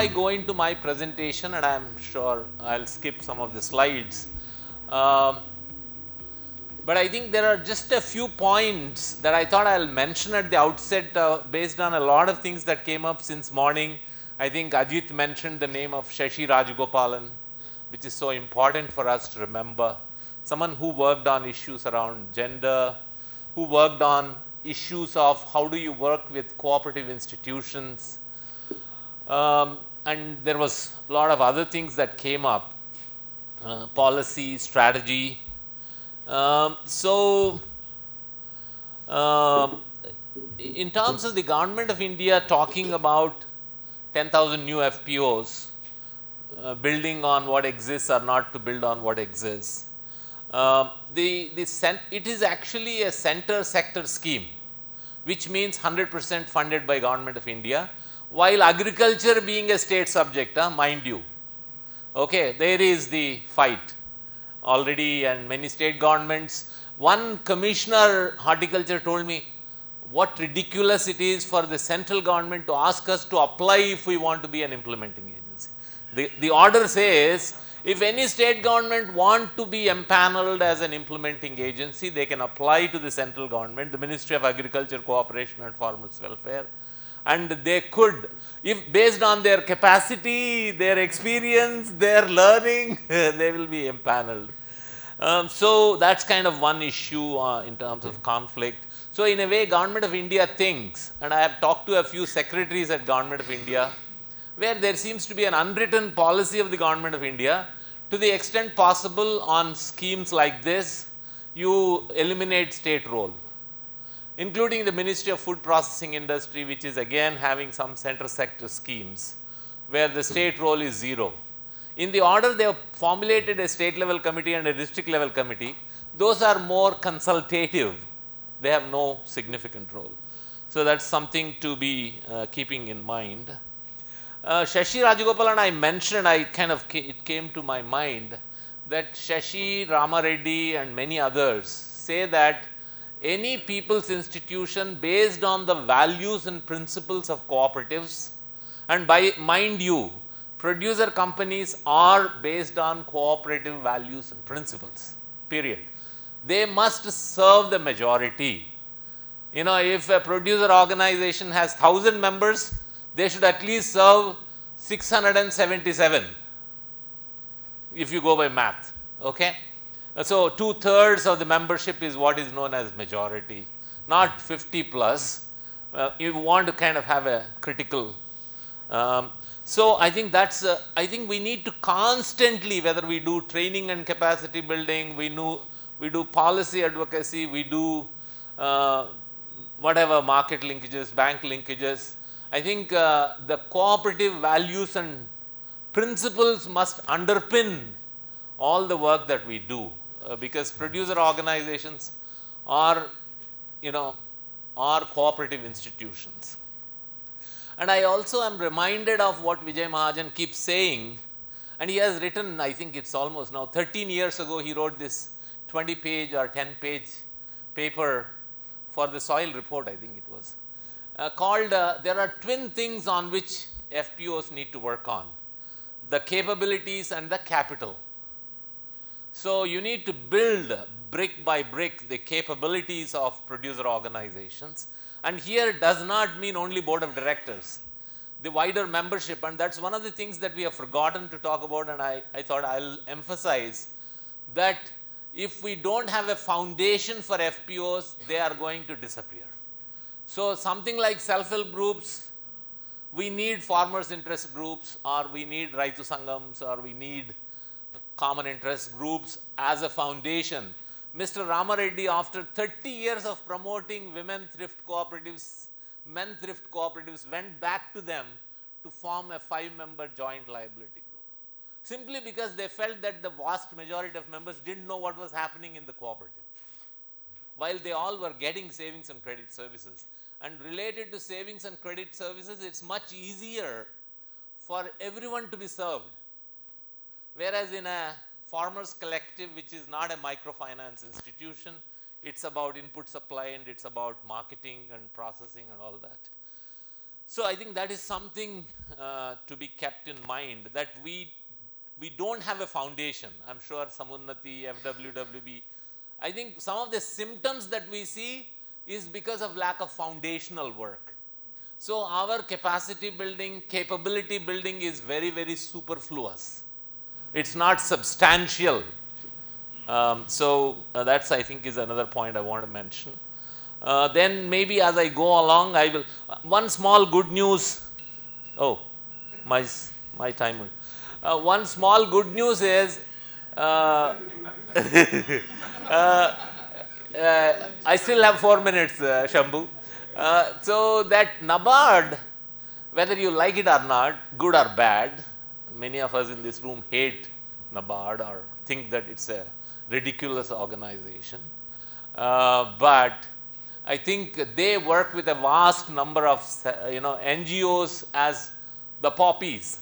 I go into my presentation, and I am sure I'll skip some of the slides, but I think there are just a few points that I thought I'll mention at the outset based on a lot of things that came up since morning. I think Ajit mentioned the name of Shashi Rajagopalan, which is so important for us to remember. Someone who worked on issues around gender, who worked on issues of how do you work with cooperative institutions, and there was a lot of other things that came up, policy, strategy. In terms of the government of India talking about 10,000 new FPOs, building on what exists or not to build on what exists, it is actually a center sector scheme, which means 100% funded by government of India, while agriculture being a state subject, mind you. Okay, there is the fight already, and many state governments. One commissioner horticulture told me what ridiculous it is for the central government to ask us to apply if we want to be an implementing agency. The order says if any state government want to be empaneled as an implementing agency, they can apply to the central government, the Ministry of Agriculture, Cooperation and Farmers Welfare, and they could, if based on their capacity, their experience, their learning, they will be empaneled. So that's kind of one issue in terms of conflict. So in a way, Government of India thinks, and I have talked to a few secretaries at Government of India, where there seems to be an unwritten policy of the Government of India, to the extent possible on schemes like this, you eliminate state role, including the Ministry of Food Processing Industry, which is again having some center sector schemes, where the state role is zero. In the order, they have formulated a state level committee and a district level committee. Those are more consultative. They have no significant role. So that's something to be keeping in mind. Shashi Rajagopalan, I mentioned, it came to my mind that Shashi, Rama Reddy and many others say that any people's institution based on the values and principles of cooperatives, and by mind you, producer companies are based on cooperative values and principles, period. They must serve the majority. You know, if a producer organization has 1,000 members, they should at least serve 677, if you go by math, okay. So 2/3 of the membership is what is known as majority, not 50 plus. You want to kind of have a critical. So I think that's, I think we need to constantly, whether we do training and capacity building, we do policy advocacy, we do whatever market linkages, bank linkages. I think the cooperative values and principles must underpin all the work that we do, because producer organizations are, are cooperative institutions. And I also am reminded of what Vijay Mahajan keeps saying, and he has written, I think it's almost now 13 years ago, he wrote this 20-page or 10-page paper for the soil report, I think it was, called there are twin things on which FPOs need to work on: the capabilities and the capital. So you need to build brick by brick the capabilities of producer organizations, and here does not mean only board of directors, the wider membership, and that's one of the things that we have forgotten to talk about, and I thought I'll emphasize that if we don't have a foundation for FPOs, they are going to disappear. So something like self-help groups, we need farmers interest groups, or we need Raitu Sangams, or we need common interest groups as a foundation. Mr. Rama Reddy, after 30 years of promoting women thrift cooperatives, men thrift cooperatives, went back to them to form a 5-member joint liability group, simply because they felt that the vast majority of members didn't know what was happening in the cooperative, while they all were getting savings and credit services. And related to savings and credit services, it's much easier for everyone to be served. Whereas in a farmers collective, which is not a microfinance institution, it's about input supply and it's about marketing and processing and all that. So I think that is something to be kept in mind, that we don't have a foundation. I'm sure Samunnati, FWWB, I think some of the symptoms that we see is because of lack of foundational work. So our capacity building, capability building is very, very superfluous. It's not substantial. That's, I think, is another point I want to mention. Then maybe as I go along, I will, one small good news, oh, my timer. One small good news is, I still have 4 minutes, Shambhu. So that NABARD, whether you like it or not, good or bad, many of us in this room hate NABARD or think that it's a ridiculous organization, but I think they work with a vast number of NGOs as the poppies,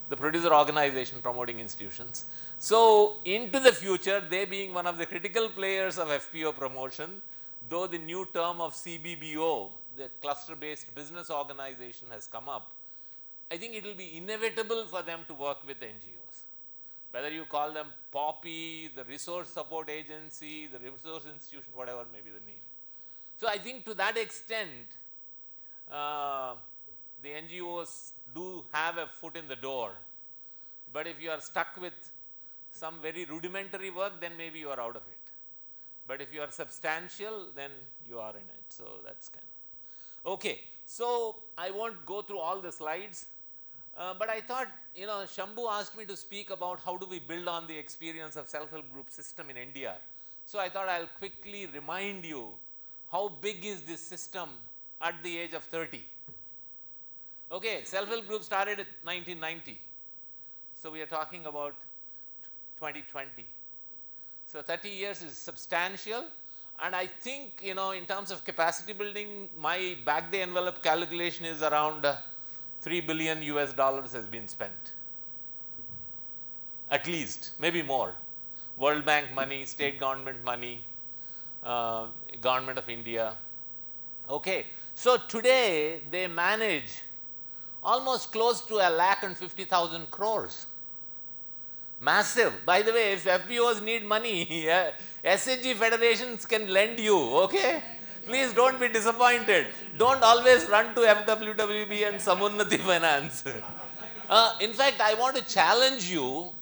the producer organization promoting institutions. So into the future, they being one of the critical players of FPO promotion, though the new term of CBBO, the cluster-based business organization, has come up, I think it will be inevitable for them to work with NGOs. Whether you call them POPI, the Resource Support Agency, the Resource Institution, whatever may be the name. So I think to that extent, the NGOs do have a foot in the door. But if you are stuck with some very rudimentary work, then maybe you are out of it. But if you are substantial, then you are in it. So that's kind of okay. So I won't go through all the slides, but I thought, Shambhu asked me to speak about how do we build on the experience of self-help group system in India. So I thought I'll quickly remind you how big is this system at the age of 30. Okay, self-help group started in 1990. So we are talking about 2020. So 30 years is substantial, and I think, in terms of capacity building, my back the envelope calculation is around $3 billion has been spent. At least, maybe more. World Bank money, state government money, government of India. Okay, so today they manage almost close to 1,50,000 crores. Massive. By the way, if FPOs need money, SHG federations can lend you, okay? Please don't be disappointed. Don't always run to FWWB and Samunnati Finance. In fact, I want to challenge you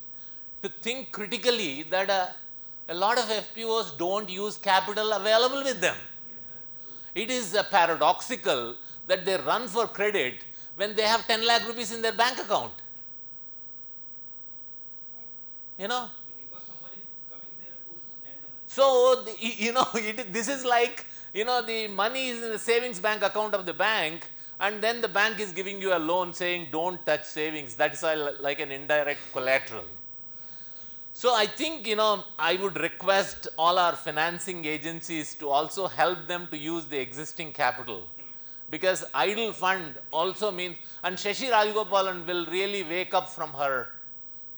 to think critically that a lot of FPOs don't use capital available with them. It is paradoxical that they run for credit when they have 10 lakh rupees in their bank account. Because somebody is coming there to lend them. So, this is like, the money is in the savings bank account of the bank, and then the bank is giving you a loan saying don't touch savings. That is like an indirect collateral. So I think, I would request all our financing agencies to also help them to use the existing capital, because idle fund also means, and Shashi Rajagopalan will really wake up from her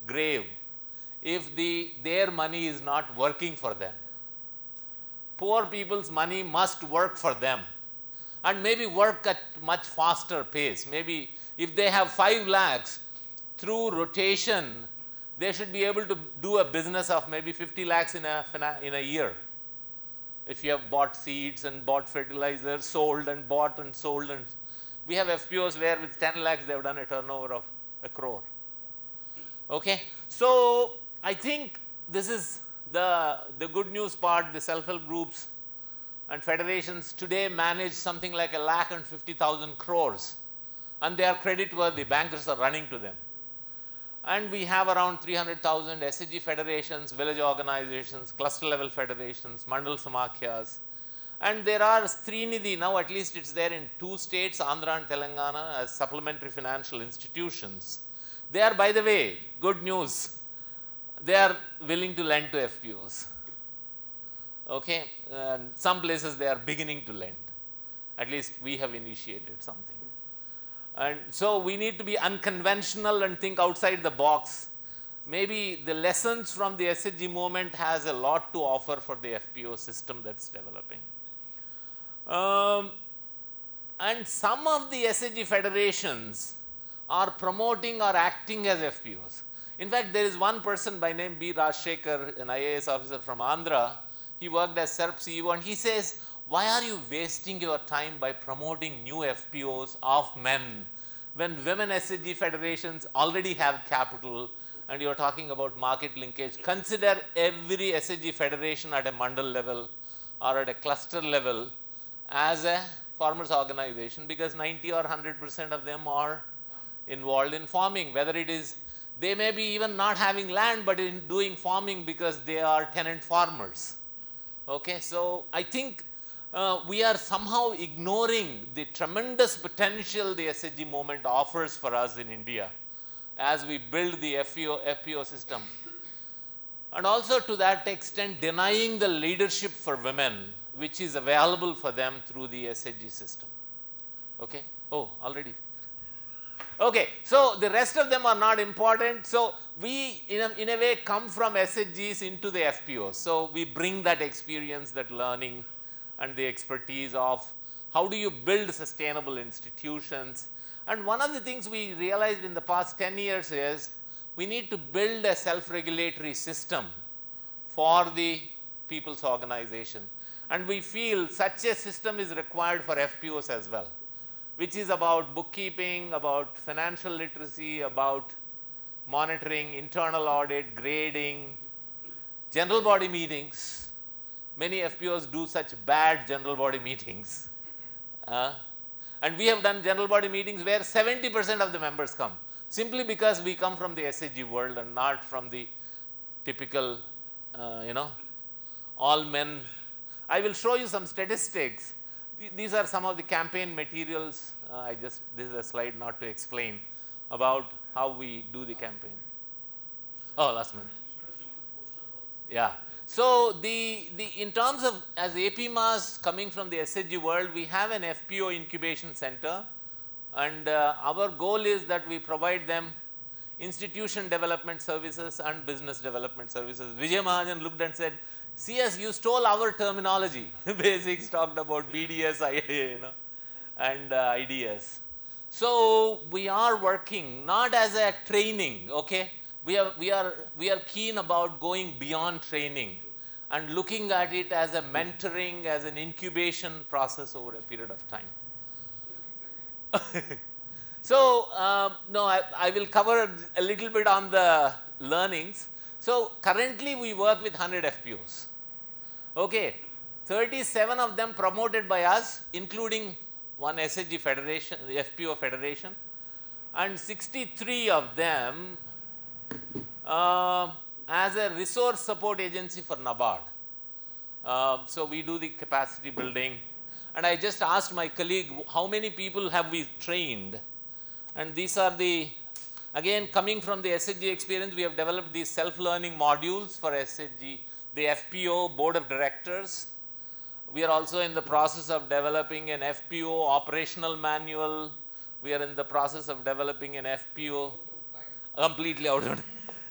grave if their money is not working for them. Poor people's money must work for them, and maybe work at much faster pace. Maybe if they have 5 lakhs, through rotation, they should be able to do a business of maybe 50 lakhs in a year. If you have bought seeds and bought fertilizers, sold and bought and sold, and we have FPOs where with 10 lakhs they have done a turnover of 1 crore. Okay, so I think this is the good news part. The self-help groups and federations today manage something like 1,50,000 crores, and they are creditworthy. Bankers are running to them. And we have around 300,000 SHG federations, village organizations, cluster level federations, Mandal Samakhyas. And there are Srinidhi, now at least it's there in 2 states, Andhra and Telangana, as supplementary financial institutions. They are, by the way, good news, they are willing to lend to FPOs. Okay, and some places they are beginning to lend. At least we have initiated something. And so we need to be unconventional and think outside the box. Maybe the lessons from the SHG movement has a lot to offer for the FPO system that's developing. And some of the SHG federations are promoting or acting as FPOs. In fact, there is one person by name B. Rajshekhar, an IAS officer from Andhra. He worked as SERP CEO and he says, why are you wasting your time by promoting new FPOs of men when women SHG federations already have capital and you are talking about market linkage? Consider every SHG federation at a mandal level or at a cluster level as a farmers organization, because 90 or 100% of them are involved in farming, whether it is they may be even not having land but in doing farming because they are tenant farmers. Okay, so I think we are somehow ignoring the tremendous potential the SHG movement offers for us in India as we build the FPO system, and also to that extent denying the leadership for women which is available for them through the SHG system. Okay. Oh, already. Okay, so the rest of them are not important. So we in a way come from SHGs into the FPOs. So we bring that experience, that learning and the expertise of how do you build sustainable institutions. And one of the things we realized in the past 10 years is we need to build a self-regulatory system for the people's organization. And we feel such a system is required for FPOs as well, which is about bookkeeping, about financial literacy, about monitoring, internal audit, grading, general body meetings. Many FPOs do such bad general body meetings. And we have done general body meetings where 70% of the members come, simply because we come from the SHG world and not from the typical, all men. I will show you some statistics. These are some of the campaign materials. This is a slide not to explain about how we do the campaign. Oh, last minute. Yeah. So in terms of as APMAS coming from the SHG world, we have an FPO incubation center, and our goal is that we provide them institution development services and business development services. Vijay Mahajan looked and said, CS, you stole our terminology. Basics talked about BDS, and IDS. So we are working not as a training, okay? We are keen about going beyond training and looking at it as a mentoring, as an incubation process over a period of time. So no, I will cover a little bit on the learnings. So currently we work with 100 FPOs. Okay, 37 of them promoted by us, including one SHG federation, the FPO federation, and 63 of them as a resource support agency for NABARD. So we do the capacity building, and I just asked my colleague, how many people have we trained? And these are the, again coming from the SHG experience, we have developed these self-learning modules for SHG, the FPO board of directors. We are also in the process of developing an FPO operational manual. We are in the process of developing an FPO completely out of time.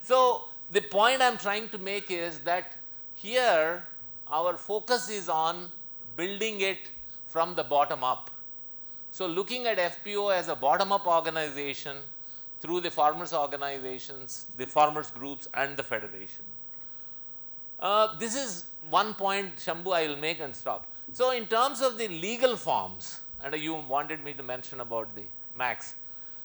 So the point I am trying to make is that here our focus is on building it from the bottom up. So looking at FPO as a bottom up organization through the farmers organizations, the farmers groups and the federation. This is one point, Shambhu, I will make and stop. So in terms of the legal forms, and you wanted me to mention about the MACS.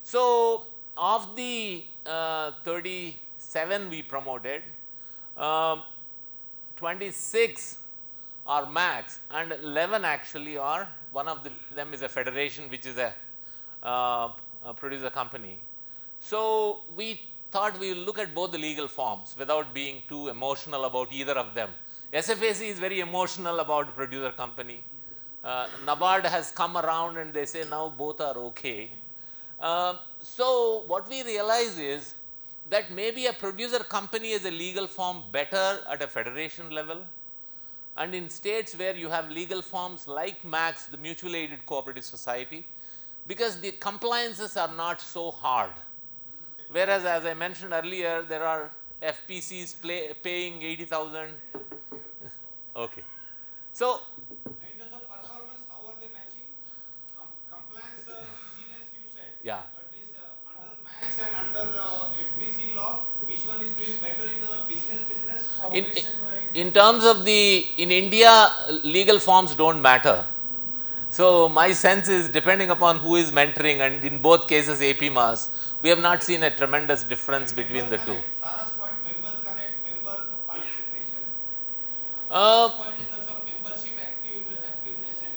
So of the 37 we promoted, 26 are MACS and 11 actually are, one of them is a federation which is a producer company. So we thought we will look at both the legal forms without being too emotional about either of them. SFAC is very emotional about producer company. NABARD has come around and they say now both are okay. So what we realize is that maybe a producer company is a legal form better at a federation level, and in states where you have legal forms like MACS, the mutual aided cooperative society, because the compliances are not so hard. Whereas as I mentioned earlier, there are FPCs paying 80,000. Okay. So in terms of performance, how are they matching Yeah. But this under MACS and under FBC law, which one is doing better in the business? In terms of in India, legal forms don't matter. So my sense is, depending upon who is mentoring, and in both cases APMAS, we have not seen a tremendous difference between the two. Tara's point, member connect, member participation. Point in terms of membership, activeness and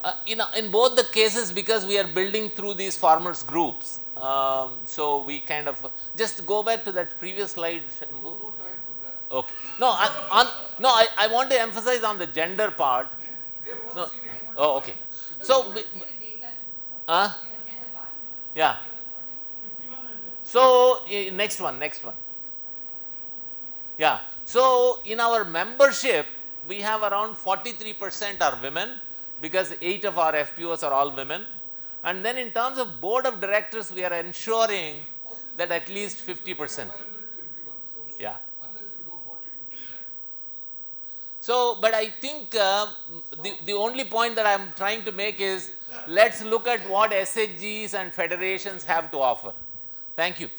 equity issues. In both the cases, because we are building through these farmers groups, so we kind of just go back to that previous slide. No time for that. Okay. No, I want to emphasize on the gender part. No. Oh, okay. So, yeah. So, next one. Yeah. So, in our membership, we have around 43% are women, because 8 of our FPOs are all women. And then in terms of board of directors, we are ensuring that at least 50%. Yeah. So, but I think the only point that I am trying to make is, let's look at what SHGs and federations have to offer. Thank you.